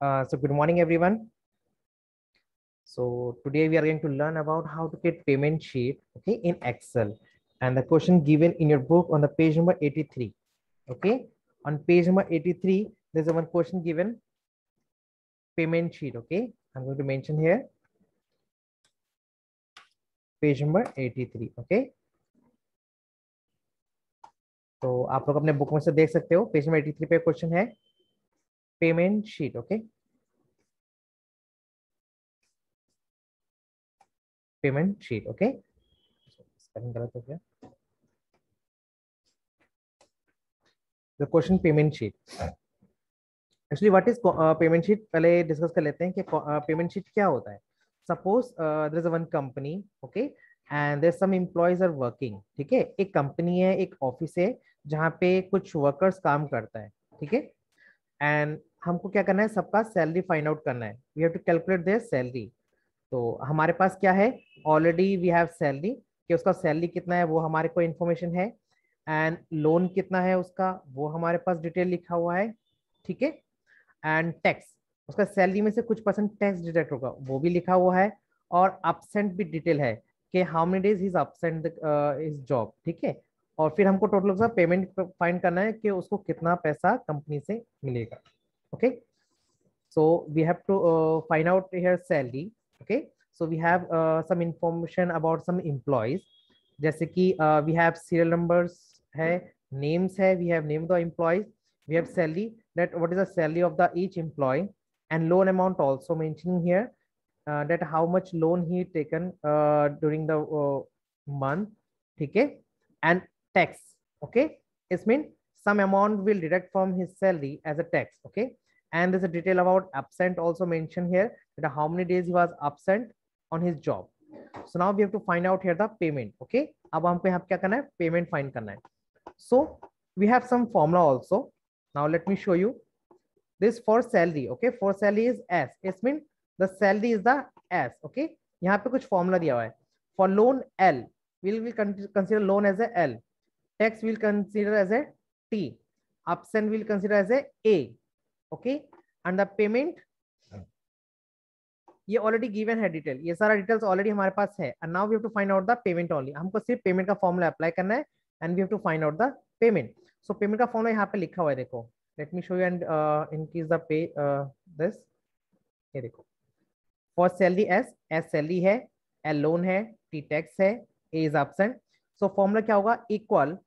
So good morning, everyone. So today we are going to learn about how to get payment sheet, okay, in Excel. And the question given in your book on the page number 83, okay. On page number 83, there's a one question given, payment sheet, okay. I'm going to mention here, page number 83, okay. तो आप लोग अपने book में से देख सकते हो, page number 83 पे क्वेश्चन है payment sheet, okay. Payment sheet, okay. Spelling गलत हो गया. The question payment sheet. Actually what is payment sheet, पहले डिस्कस कर लेते हैं कि पेमेंट शीट क्या होता है. Suppose there is one company, okay, and there some employees are working. ठीक है, एक कंपनी है, एक ऑफिस है जहाँ पे कुछ वर्कर्स काम करता है. ठीक है, एंड हमको क्या करना है, सबका सैलरी फाइंड आउट करना है. We have to calculate their salary. तो हमारे पास क्या है, ऑलरेडी वी हैव सैलरी, कि उसका सैलरी कितना है वो हमारे को इन्फॉर्मेशन है, एंड लोन कितना है उसका वो हमारे पास डिटेल लिखा हुआ है. ठीक है, एंड टैक्स, उसका सैलरी में से कुछ परसेंट टैक्स डिडक्ट होगा वो भी लिखा हुआ है, और absent भी डिटेल है कि how many days is absent is job. ठीक है, और फिर हमको टोटल उसका पेमेंट फाइंड करना है कि उसको कितना पैसा कंपनी से मिलेगा. Okay, so we have to find out here salary. Okay, so we have some information about some employees, जैसे कि we have serial numbers है, names है, we have name of the employees, we have salary, that what is the salary of the each employee, and loan amount also mentioning here, that how much loan he taken during the month. ठीक है, and tax. Okay, it means some amount will deduct from his salary as a tax. Okay, and there's a detail about absent also mentioned here, that how many days he was absent on his job. So now we have to find out here the payment. Okay, अब हमको यहाँ क्या करना है, payment find करना है. So we have some formula also. Now let me show you this for salary. Okay, for salary is S. It means the salary is the S. Okay, यहाँ पे कुछ formula दिया हुआ है. For loan L, we'll consider loan as a L. Tax will consider as a T. Absent will consider as a A. Okay, and the payment, ये already given है detail, ये सारा डिटेल्स ऑलरेडी हमारे पास है. And now we have to find out the payment only. हमको सिर्फ payment का फॉर्मूला अप्लाई करना है, and we have to find out the payment. So payment का फॉर्मूला यहाँ पे लिखा हुआ है, देखो. Let me show you and increase the pay this. ये देखो, for salary S, S salary है, एल लोन है, टी टैक्स है, A is absent. So formula क्या होगा, equal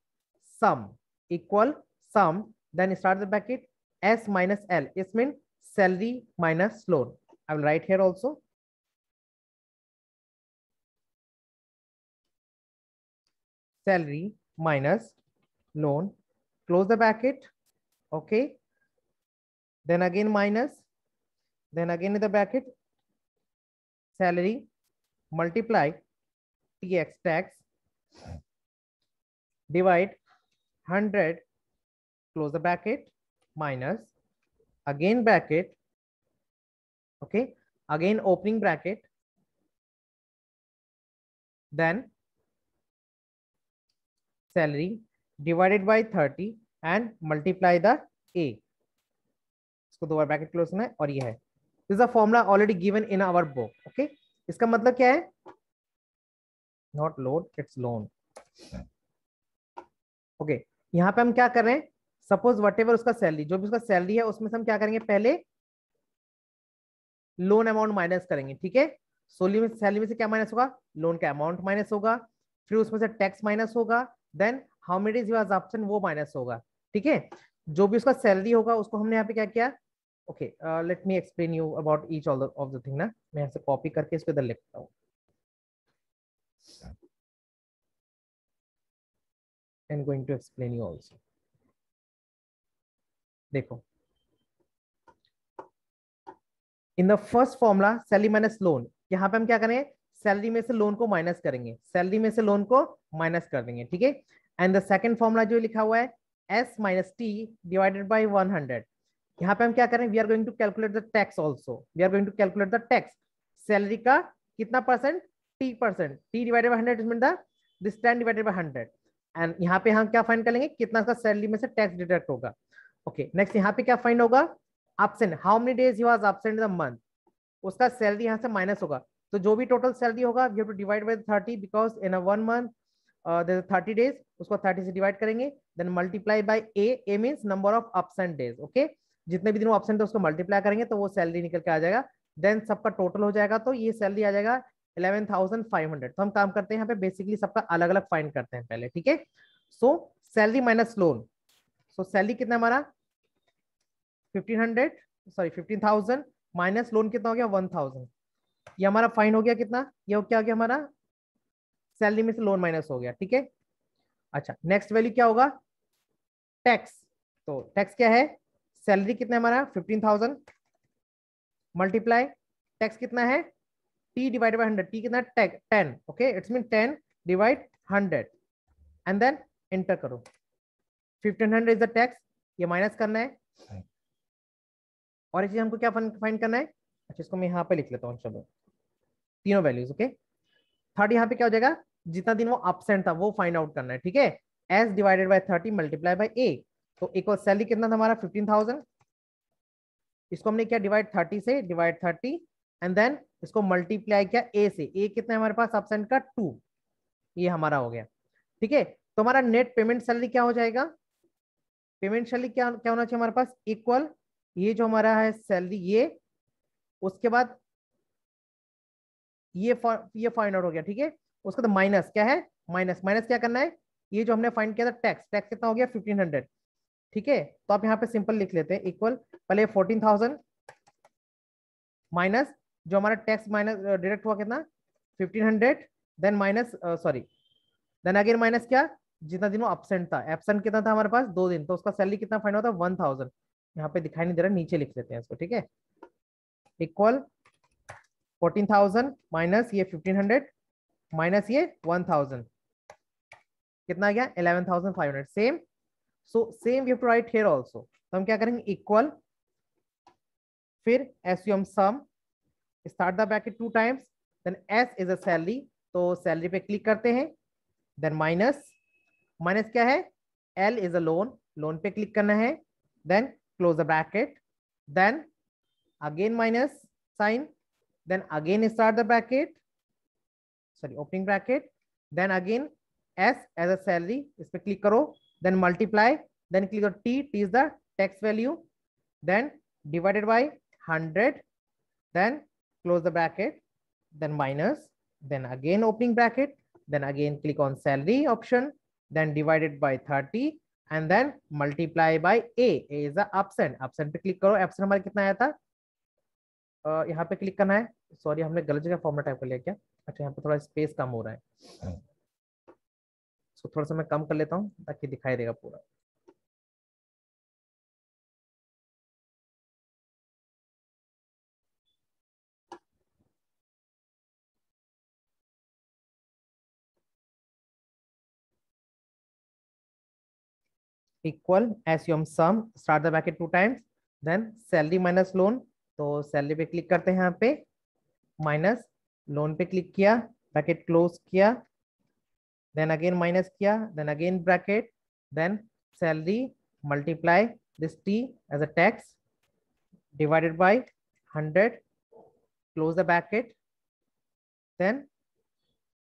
sum, then start the bracket S minus L. It means salary minus loan. I will write here also. Salary minus loan. Close the bracket. Okay. Then again minus. Then again in the bracket. Salary multiply TX tax. Divide 100. Close the bracket. Minus again bracket. Okay, again opening bracket, then salary divided by 30 and multiply the A. इसको दो बार bracket close करना है, और ये है, this is a formula already given in our book. Okay, इसका मतलब क्या है, not load, it's loan. Okay, यहाँ पे हम क्या कर रहे हैं, सपोज वट एवर उसका सैलरी, जो भी उसका सैलरी है उसमें से हम क्या करेंगे, पहले लोन अमाउंट माइनस करेंगे. ठीक है, सोली में सैलरी में से क्या माइनस होगा, लोन का अमाउंट माइनस होगा, फिर उसमें से टैक्स माइनस होगा, then how many days he was absent वो माइनस होगा. ठीक है, जो भी उसका सैलरी होगा उसको हमने यहाँ पे क्या किया. Okay, let me explain you about each of the thing ना. मैं यहाँ से कॉपी करके इसको इधर लिखता हूँ. I am going to explain you also. देखो, in the first formula salary minus loan, यहाँ पे हम क्या करेंगे, सैलरी में से लोन को माइनस करेंगे, सैलरी में से लोन को माइनस कर देंगे. ठीक है, एंड द सेकंड फॉर्मूला जो लिखा हुआ है S minus T divided by 100. यहाँ पे हम क्या करें, we are going to calculate the tax also. We are going to calculate the tax. Salary का कितना percent, T%, T divided by 100 mean the this 10 divided by 100. And यहाँ पे हम क्या फाइंड करेंगे, कितना का सैलरी में से टैक्स डिडक्ट होगा. ओके, नेक्स्ट यहाँ पे क्या फाइंड होगा, absent, how many days he was absent in the month, उसका सैलरी यहाँ से माइनस होगा. तो जो भी टोटल सैलरी होगा we have to divide by 30 because in a 1 month there are 30 days, उसको 30 से डिवाइड करेंगे, then multiply by A means number of absent days. Okay, जितने भी दिनों एब्सेंट है उसको मल्टीप्लाई करेंगे तो वो सैलरी निकल के आ जाएगा. देन सबका टोटल हो जाएगा तो ये सैलरी आ जाएगा 11,500. तो हम काम करते हैं यहाँ पे बेसिकली सबका अलग अलग फाइंड करते हैं पहले. ठीक है, सो सैलरी माइनस लोन. सो सैलरी कितना हमारा 1500 सॉरी 15,000 माइनस लोन कितना हो गया 1,000. ये हमारा फाइन हो गया कितना, ये क्या हो गया हमारा सैलरी में से लोन माइनस हो गया. ठीक है, अच्छा नेक्स्ट वैल्यू क्या होगा टैक्स. तो टैक्स क्या है, सैलरी कितना है हमारा 15,000 मल्टीप्लाई टैक्स कितना है t डिवाइड बाय 100. t कितना 10. Okay, it's mean 10 divide 100 and then enter करो. 1500 इज द टैक्स, ये माइनस करना है. और एक चीज हमको क्या फाइंड करना है, अच्छा इसको मैं यहाँ पे लिख लेता हूँ. चलो तीनों वैल्यूज. ओके, थर्ड यहाँ पे क्या हो जाएगा, जितना दिन वो एब्सेंट था वो फाइंड आउट करना है. ठीक है, S divided by 30 multiply by A. तो इक्वल सैलरी कितना था हमारा 15,000, इसको हमने क्या डिवाइड 30 से, डिवाइड 30 एंड देन इसको मल्टीप्लाई किया ए से. ए कितना है हमारे पास एब्सेंट का 2, ये हमारा हो गया. ठीक है, तो हमारा नेट पेमेंट सैलरी क्या हो जाएगा, पेमेंट सैलरी क्या क्या होना चाहिए हमारे पास इक्वल ये जो हमारा है सैलरी ये, उसके बाद ये फाइंड आउट हो गया. ठीक है, उसके बाद माइनस क्या है, माइनस माइनस क्या करना है, ये जो हमने फाइंड किया था टैक्स, टैक्स कितना हो गया 1500. ठीक है, तो आप यहाँ पे सिंपल लिख लेते हैं इक्वल पहले 14,000 माइनस जो हमारा टैक्स माइनस डायरेक्ट हुआ कितना 1500, then minus sorry then again minus क्या जितना दिन वो एब्सेंट था, एब्सेंट कितना था हमारे पास 2 दिन, तो उसका सैलरी कितना फाइंड होता है 1,000. यहाँ पे दिखाई नहीं दे रहा, नीचे लिख लेते हैं इसको. ठीक है, इक्वल 14,000 माइनस ये 1500 माइनस ये 1,000 कितना आ गया 11,500. Same, so same we have to write here also. तो हम क्या करेंगे इक्वल, फिर sum sum, start the bracket 2 times, then S is a salary, तो सैलरी पे क्लिक करते हैं, देन माइनस माइनस क्या है L is a loan, loan पे क्लिक करना है, then close the bracket, then again minus sign, then again start the bracket, sorry opening bracket, then again s as a salary, इस पे click करो, then multiply, then click on t is the tax value, then divided by 100, then close the bracket, then minus, then again opening bracket, then again click on salary option, then divided by 30 and then multiply by a is the absent. absent पे click करो, absent हमारा कितना आया था, यहाँ पे click करना है. सॉरी हमने गलत जगह फॉर्मेट टाइप कर लिया क्या, अच्छा यहाँ पे थोड़ा स्पेस कम हो रहा है, सो थोड़ा सा मैं कम कर लेता हूँ ताकि दिखाई देगा पूरा. Equal sum sum, start the bracket 2 times, then salary minus loan, तो सैलरी पे क्लिक करते हैं यहाँ पे, माइनस लोन पे क्लिक किया, ब्रैकेट क्लोज किया, देन अगेन माइनस किया, then again bracket, then salary multiply this T as a tax divided by 100, close the bracket, then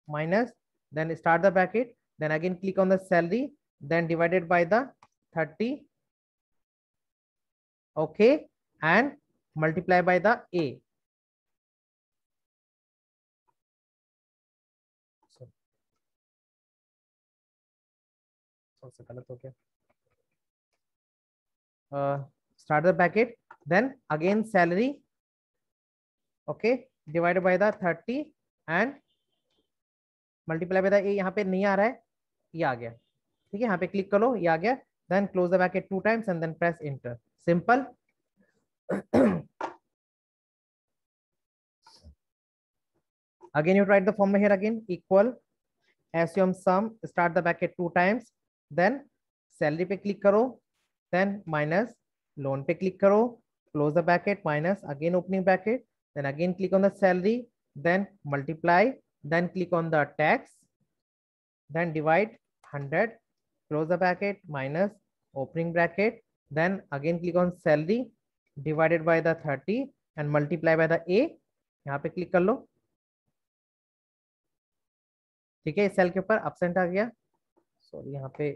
minus, then start the bracket, then again click on the salary, then divided by the 30, okay, and multiply by the a. गलत हो गया. Start the bracket, then again salary, okay, divided by the 30 and multiply by the a. यहाँ पे नहीं आ रहा है, ये आ गया. ठीक है, यहाँ पे क्लिक करो, ये आ गया, then close the bracket 2 times and then press enter. Simple. Again you write the formula here again, equal assume sum, start the bracket 2 times, then salary पे click करो, then minus loan पे click करो, close the bracket, minus again opening bracket, then again click on the salary, then multiply, then click on the tax, then divide 100, close the bracket, minus opening bracket, then again click on salary, divided by the 30 and multiply by the ए। यहाँ पे click कर लो, ठीक है। इस cell के ऊपर absent आ गया, sorry यहाँ पे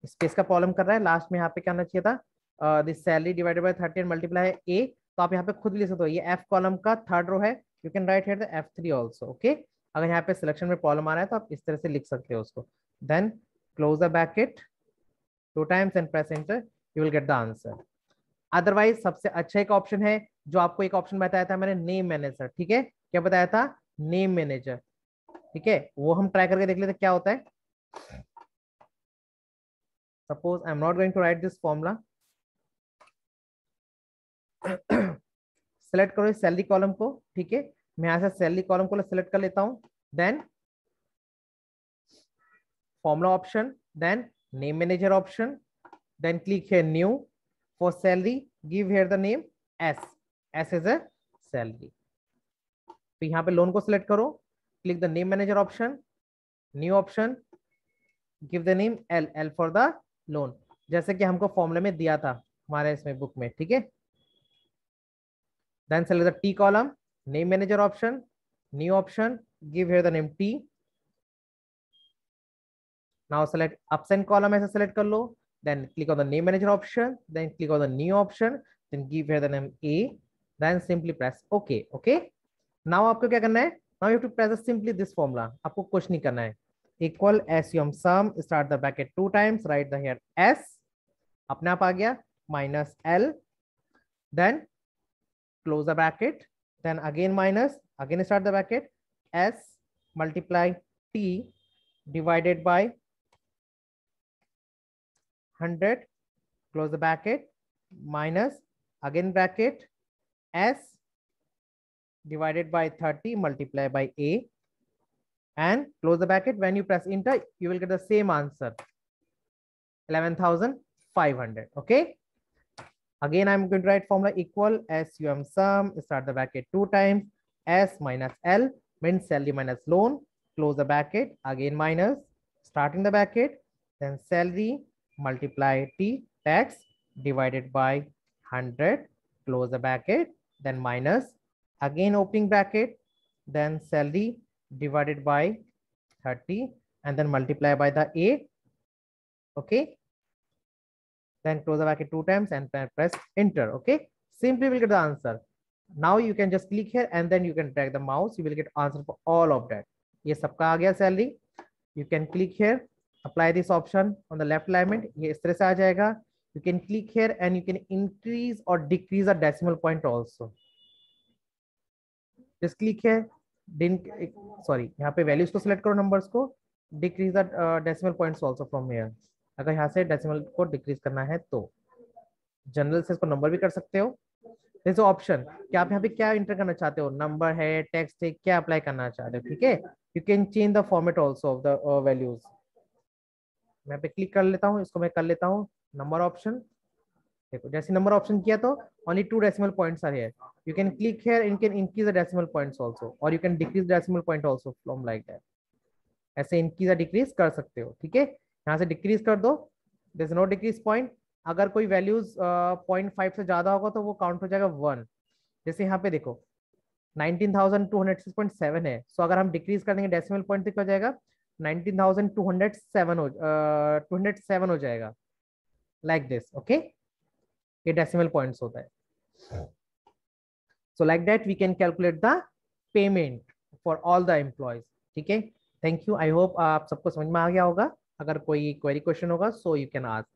स्पेस का प्रॉब्लम कर रहा है। लास्ट में यहाँ पे क्या आना चाहिए था, this salary divided by 30 and multiply A. तो आप यहाँ पे खुद लिख सकते हो, ये एफ कॉलम का थर्ड रो है, you can write here the F3 also, okay. अगर यहाँ पे सिलेक्शन में प्रॉब्लम आ रहा है तो आप इस तरह से लिख सकते हो उसको। Then close the bracket 2 times and press enter, you will get the answer. Otherwise सबसे अच्छा एक ऑप्शन है, जो आपको एक ऑप्शन बताया था मैंने, नेम मैनेजर, ठीक है। क्या बताया था? नेम मैनेजर, ठीक है। वो हम ट्राई करके देख लेते क्या होता है। Suppose I am not going to write this formula. Select करो इस सैलरी कॉलम को, ठीक है। मैं यहां से सैलरी कॉलम को सिलेक्ट कर लेता हूं। Then formula option, then name manager option, then click here new for salary, give here the name S is a salary. तो यहाँ पे लोन को सिलेक्ट करो, click the name manager option, new option, give the name L for the loan, जैसे कि हमको फॉर्मूले में दिया था हमारे इसमें बुक में, ठीक है। Then select the T column, name manager option, new option, give here the name T. Now select absent column, ऐसे सेलेक्ट कर लो, then click on the name manager option, then click on the new option, then give here the name A, then simply press okay, okay. Now आपको क्या करना है, now you have to press simply this formula, आपको कुछ नहीं करना है। Equal SUM sum, start the bracket 2 times, write the here S, अपने आप आ गया, minus L, then close the bracket, then again minus, again start the bracket, S multiply T divided by 100, close the bracket, minus again bracket s divided by 30 multiplied by a, and close the bracket. When you press enter, you will get the same answer, 11,500, okay. Again I'm going to write formula equal sum sum, start the bracket 2 times, s minus l means salary minus loan, close the bracket, again minus, starting the bracket, then salary multiply t tax divided by 100, close the bracket, then minus, again opening bracket, then salary divided by 30 and then multiply by the a, okay. Then close the bracket 2 times and press enter, okay. Simply will get the answer. Now you can just click here and then you can drag the mouse, you will get answer for all of that. ये सबका आ गया salary. You can click here, apply this option on the left alignment, ये इस तरह से आ जाएगा। You can click here and you can increase or decrease a decimal point also. Just click here, sorry, यहाँ पे values को select करो, numbers को, decrease the decimal points also from here. अगर यहाँ से डेसिमल को डिक्रीज करना है तो जनरल से इसको नंबर भी कर सकते हो। जैसे ऑप्शन कि आप यहाँ पे क्या इंटर करना चाहते हो, नंबर है, टेक्स्ट है, क्या अप्लाई करना चाहते हो, ठीक है। You can change the format also of the values. मैं पे क्लिक कर लेता हूँ, इसको मैं कर लेता हूँ नंबर ऑप्शन। देखो जैसे नंबर ऑप्शन किया तो only 2 decimal points are here, you can click here and can increase the decimal points also, और you can decrease decimal point also from like that. ऐसे इंक्रीज या डिक्रीज कर सकते हो, ठीक है। यहाँ से डिक्रीज कर दो, there is no decrease point. अगर कोई वैल्यूज 0.5 से ज्यादा होगा तो वो काउंट हो जाएगा 1। जैसे यहाँ पे देखो 19,206.7 है, सो अगर हम डिक्रीज कर देंगे डेसिमल पॉइंट तक हो जाएगा 19,207 हो जाएगा, लाइक दिस, ओके। ये डेसिमल पॉइंट्स होता है। So like that we can calculate the payment for all the employees, ठीक है। थैंक यू, आई होप आप सबको समझ में आ गया होगा। अगर कोई क्वेरी क्वेश्चन होगा so you can ask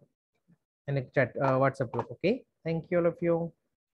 in chat WhatsApp group, okay. Thank you all of you.